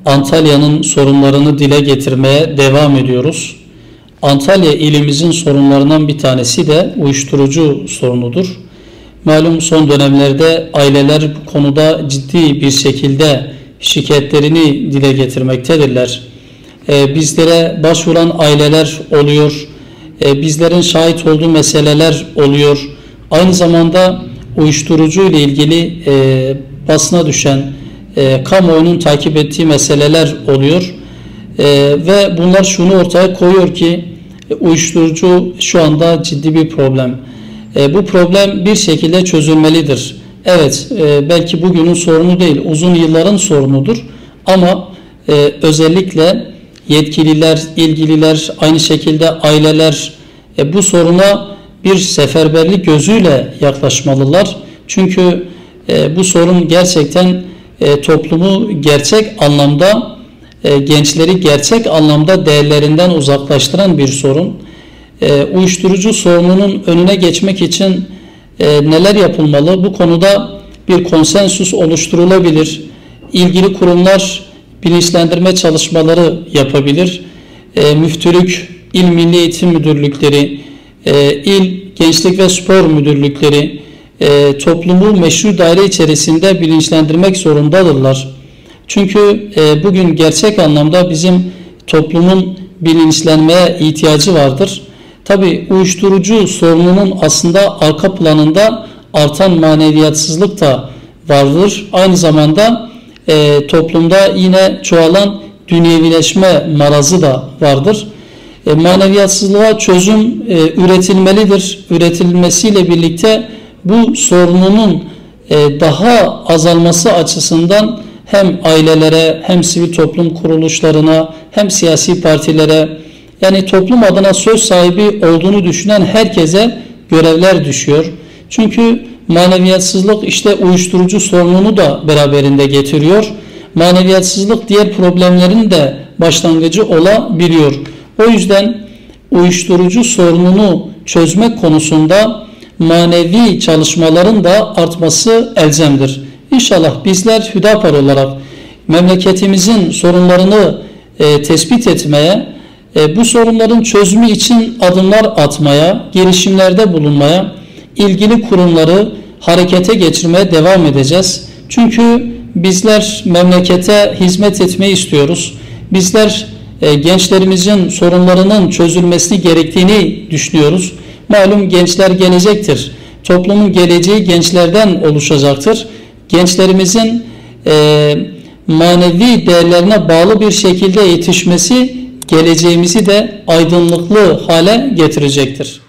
Antalya'nın sorunlarını dile getirmeye devam ediyoruz. Antalya ilimizin sorunlarından bir tanesi de uyuşturucu sorunudur. Malum son dönemlerde aileler bu konuda ciddi bir şekilde şikayetlerini dile getirmektedirler. Bizlere başvuran aileler oluyor. Bizlerin şahit olduğu meseleler oluyor. Aynı zamanda uyuşturucu ile ilgili basına düşen, kamuoyunun takip ettiği meseleler oluyor. Ve bunlar şunu ortaya koyuyor ki uyuşturucu şu anda ciddi bir problem. Bu problem bir şekilde çözülmelidir. Evet, belki bugünün sorunu değil, uzun yılların sorunudur. Ama özellikle yetkililer, ilgililer, aynı şekilde aileler bu soruna bir seferberlik gözüyle yaklaşmalılar. Çünkü bu sorun gerçekten toplumu gerçek anlamda, gençleri gerçek anlamda değerlerinden uzaklaştıran bir sorun. Uyuşturucu sorununun önüne geçmek için neler yapılmalı? Bu konuda bir konsensüs oluşturulabilir. İlgili kurumlar bilinçlendirme çalışmaları yapabilir. Müftülük, İl Milli Eğitim Müdürlükleri, İl Gençlik ve Spor Müdürlükleri toplumu meşru daire içerisinde bilinçlendirmek zorundadırlar. Çünkü bugün gerçek anlamda bizim toplumun bilinçlenmeye ihtiyacı vardır. Tabii uyuşturucu sorununun aslında arka planında artan maneviyatsızlık da vardır. Aynı zamanda toplumda yine çoğalan dünyevileşme marazı da vardır. Maneviyatsızlığa çözüm üretilmelidir. Üretilmesiyle birlikte bu sorunun daha azalması açısından hem ailelere, hem sivil toplum kuruluşlarına, hem siyasi partilere, yani toplum adına söz sahibi olduğunu düşünen herkese görevler düşüyor. Çünkü maneviyatsızlık işte uyuşturucu sorununu da beraberinde getiriyor. Maneviyatsızlık diğer problemlerin de başlangıcı olabiliyor. O yüzden uyuşturucu sorununu çözmek konusunda manevi çalışmaların da artması elzemdir. İnşallah bizler Hüdapar olarak memleketimizin sorunlarını tespit etmeye, bu sorunların çözümü için adımlar atmaya, girişimlerde bulunmaya, ilgili kurumları harekete geçirmeye devam edeceğiz. Çünkü bizler memlekete hizmet etmeyi istiyoruz. Bizler gençlerimizin sorunlarının çözülmesi gerektiğini düşünüyoruz. Malum gençler gelecektir. Toplumun geleceği gençlerden oluşacaktır. Gençlerimizin manevi değerlerine bağlı bir şekilde yetişmesi geleceğimizi de aydınlıklı hale getirecektir.